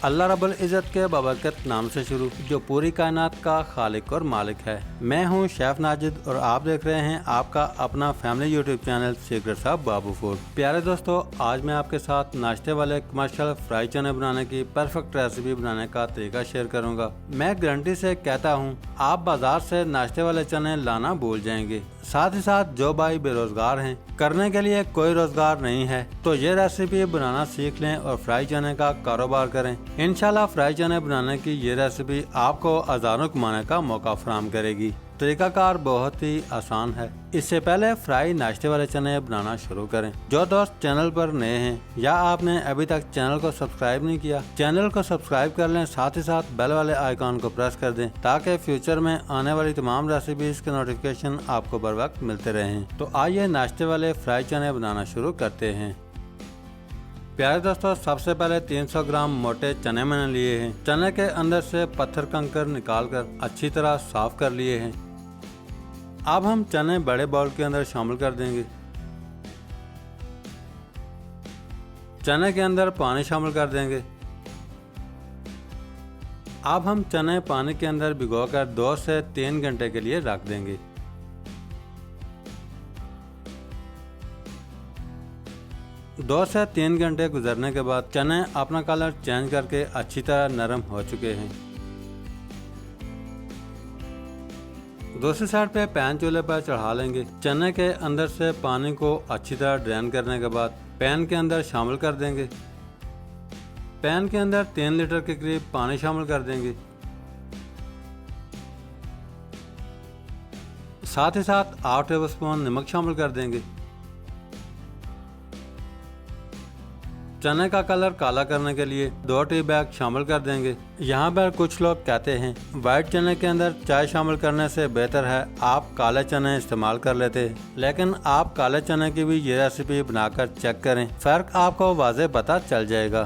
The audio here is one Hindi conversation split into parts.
अल्लाह रब्बुल इज़्ज़त के बाबरकत नाम से शुरू, जो पूरी कायनात का खालिक और मालिक है। मैं हूं शेफ नाजिद और आप देख रहे हैं आपका अपना family YouTube channel secret of Babu food. प्यारे दोस्तों, आज मैं आपके साथ नाश्ते वाले कमर्शियल फ्राई चने बनाने की परफेक्ट रेसिपी बनाने का तरीका शेयर करूंगा। मैं गारंटी से कहता हूं, आप बाजार से नाश्ते वाले चने लाना भूल जाएंगे। साथ ही साथ जो भाई बेरोजगार हैं, करने के लिए कोई रोजगार नहीं है, तो ये रेसिपी बनाना सीख लें और फ्राई चने का कारोबार करें। इंशाल्लाह फ्राई चने बनाने की ये रेसिपी आपको हजारों कमाने का मौका फराहम करेगी। तरीकाकार बहुत ही आसान है। इससे पहले फ्राई नाश्ते वाले चने बनाना शुरू करें। जो दोस्त चैनल पर नए हैं या आपने अभी तक चैनल को सब्सक्राइब नहीं किया, चैनल को सब्सक्राइब कर लें, साथ ही साथ बेल वाले आइकॉन को प्रेस कर दें ताकि फ्यूचर में आने वाली तमाम रेसिपीज के नोटिफिकेशन आपको बर वक्त मिलते रहें। तो आइए नाश्ते वाले फ्राई चने बनाना शुरू करते हैं। प्यारे दोस्तों, सबसे पहले 300 ग्राम मोटे चने मैंने लिए हैं। चने के अंदर से पत्थर कंकर निकालकर अच्छी तरह साफ कर लिए हैं। अब हम चने बड़े बाउल के अंदर शामिल कर देंगे। चने के अंदर पानी शामिल कर देंगे। अब हम चने पानी के अंदर भिगोकर 2 से 3 घंटे के लिए रख देंगे। 2 से 3 घंटे गुजरने के बाद चने अपना कलर चेंज करके अच्छी तरह नरम हो चुके हैं। दूसरी साइड पे पैन चूल्हे पर चढ़ा लेंगे। चने के अंदर से पानी को अच्छी तरह ड्रेन करने के बाद पैन के अंदर शामिल कर देंगे। पैन के अंदर 3 लीटर के करीब पानी शामिल कर देंगे। साथ ही साथ 8 टेबलस्पून नमक शामिल कर देंगे। चने का कलर काला करने के लिए 2 टी बैग शामिल कर देंगे। यहाँ पर कुछ लोग कहते हैं वाइट चने के अंदर चाय शामिल करने से बेहतर है आप काले चने इस्तेमाल कर लेते, लेकिन आप काले चने की भी ये रेसिपी बनाकर चेक करें, फर्क आपको वाज़े पता चल जाएगा।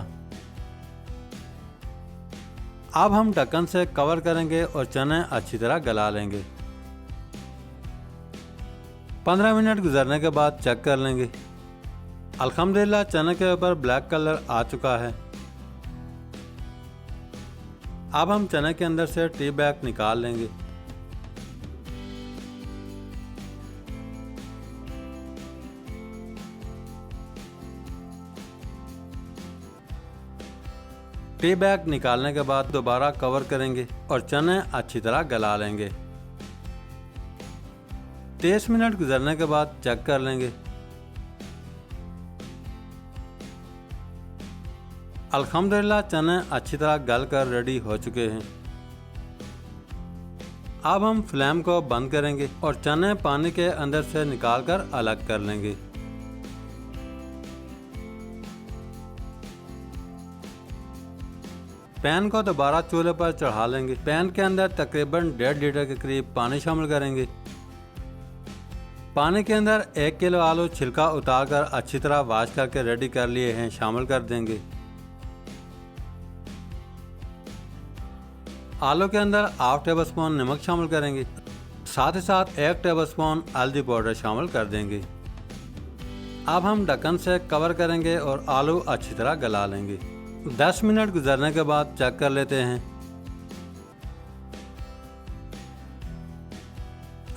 अब हम ढक्कन से कवर करेंगे और चने अच्छी तरह गला लेंगे। 15 मिनट गुजरने के बाद चेक कर लेंगे। अल्हम्दुलिल्लाह चने के ऊपर ब्लैक कलर आ चुका है। अब हम चने के अंदर से टी बैग निकाल लेंगे। टी बैग निकालने के बाद दोबारा कवर करेंगे और चने अच्छी तरह गला लेंगे। 30 मिनट गुजरने के बाद चेक कर लेंगे। अल्हम्दुलिल्लाह चने अच्छी तरह गल कर रेडी हो चुके हैं। अब हम फ्लेम को बंद करेंगे और चने पानी के अंदर से निकालकर अलग कर लेंगे। पैन को दोबारा चूल्हे पर चढ़ा लेंगे। पैन के अंदर तकरीबन 1.5 लीटर के करीब पानी शामिल करेंगे। पानी के अंदर 1 किलो आलू छिलका उतारकर अच्छी तरह वॉश करके रेडी कर लिए हैं शामिल कर देंगे। आलू के अंदर 1/2 टेबलस्पून नमक शामिल करेंगे। साथ ही साथ 1 टेबलस्पून हल्दी पाउडर शामिल कर देंगे। अब हम ढक्कन से कवर करेंगे और आलू अच्छी तरह गला लेंगे। 10 मिनट गुजरने के बाद चेक कर लेते हैं।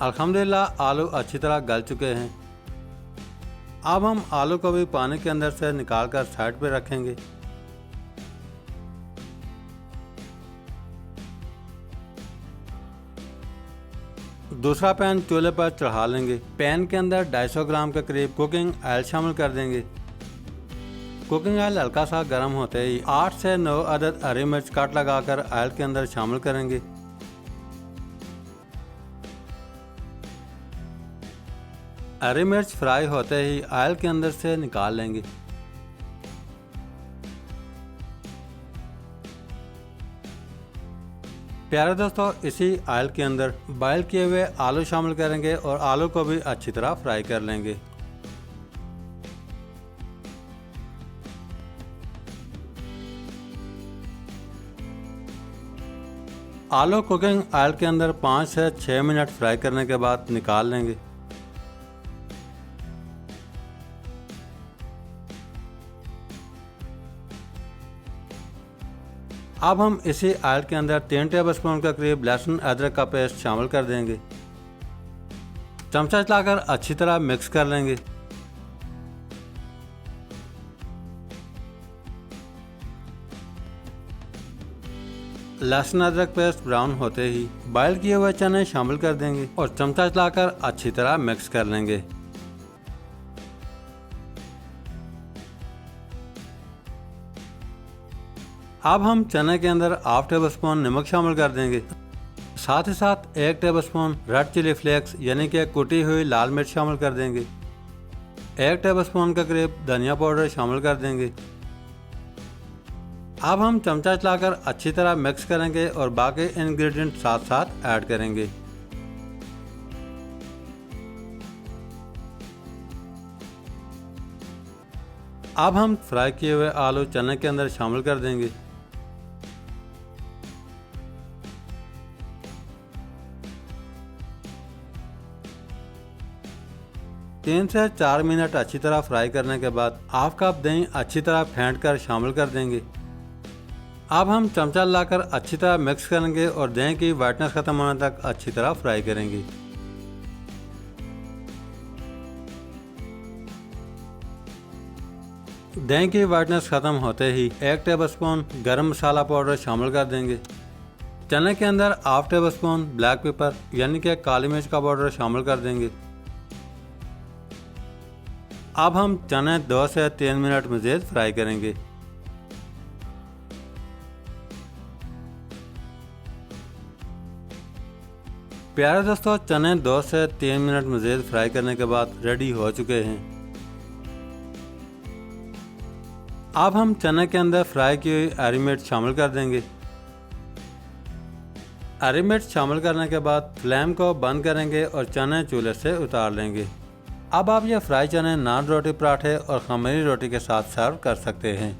अल्हम्दुलिल्लाह आलू अच्छी तरह गल चुके हैं। अब हम आलू को भी पानी के अंदर से निकालकर साइड पे रखेंगे। दूसरा पैन चूल्हे पर चढ़ा लेंगे। पैन के अंदर 250 ग्राम के करीब कुकिंग ऑयल शामिल कर देंगे। कुकिंग ऑयल हल्का सा गर्म होते ही 8 से 9 अदद हरी मिर्च काट लगाकर ऑयल के अंदर शामिल करेंगे। हरी मिर्च फ्राई होते ही ऑयल के अंदर से निकाल लेंगे। प्यारे दोस्तों, इसी ऑयल के अंदर बॉयल किए हुए आलू शामिल करेंगे और आलू को भी अच्छी तरह फ्राई कर लेंगे। आलू कुकिंग ऑयल के अंदर 5 से 6 मिनट फ्राई करने के बाद निकाल लेंगे। अब हम इसी ऑयल के अंदर 3 टेबलस्पून का करीब लहसुन अदरक का पेस्ट शामिल कर देंगे। चमचा चलाकर अच्छी तरह मिक्स कर लेंगे। लहसुन अदरक पेस्ट ब्राउन होते ही बॉयल किए हुए चने शामिल कर देंगे और चमचा चलाकर अच्छी तरह मिक्स कर लेंगे। अब हम चने के अंदर हाफ टेबल स्पून नमक शामिल कर देंगे। साथ ही साथ 1 टेबलस्पून रेड चिली फ्लेक्स यानी कि कुटी हुई लाल मिर्च शामिल कर देंगे। 1 टेबलस्पून का करीब धनिया पाउडर शामिल कर देंगे। अब हम चमचा चलाकर अच्छी तरह मिक्स करेंगे और बाकी इंग्रेडिएंट साथ साथ ऐड करेंगे। अब हम फ्राई किए हुए आलू चने के अंदर शामिल कर देंगे। तीन से 4 मिनट अच्छी तरह फ्राई करने के बाद हाफ कप दही अच्छी तरह फेंट कर शामिल कर देंगे। अब हम चमचा लाकर अच्छी तरह मिक्स करेंगे और दही की वाइटनेस खत्म होने तक अच्छी तरह फ्राई करेंगे। दही की वाइटनेस खत्म होते ही 1 टेबलस्पून गरम मसाला पाउडर शामिल कर देंगे। चने के अंदर हाफ टेबलस्पून ब्लैक पेपर यानी कि काली मिर्च का पाउडर शामिल कर देंगे। अब हम चने 2 से 3 मिनट मज़ीद फ्राई करेंगे। प्यारे दोस्तों, चने 2 से 3 मिनट मज़ीद फ्राई करने के बाद रेडी हो चुके हैं। अब हम चने के अंदर फ्राई की हुई हरी मिर्च शामिल कर देंगे। हरी मिर्च शामिल करने के बाद फ्लेम को बंद करेंगे और चने चूल्हे से उतार लेंगे। अब आप ये फ्राई चने नान रोटी, पराठे और खमीरी रोटी के साथ सर्व कर सकते हैं।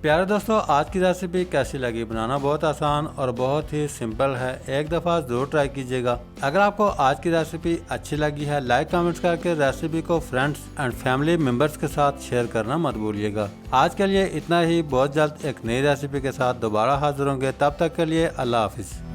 प्यारे दोस्तों, आज की रेसिपी कैसी लगी? बनाना बहुत आसान और बहुत ही सिंपल है। एक दफ़ा ज़रूर ट्राई कीजिएगा। अगर आपको आज की रेसिपी अच्छी लगी है, लाइक कमेंट्स करके रेसिपी को फ्रेंड्स एंड फैमिली मेम्बर्स के साथ शेयर करना मत भूलिएगा। आज के लिए इतना ही। बहुत जल्द एक नई रेसिपी के साथ दोबारा हाजिर होंगे। तब तक के लिए अल्लाह हाफिज़।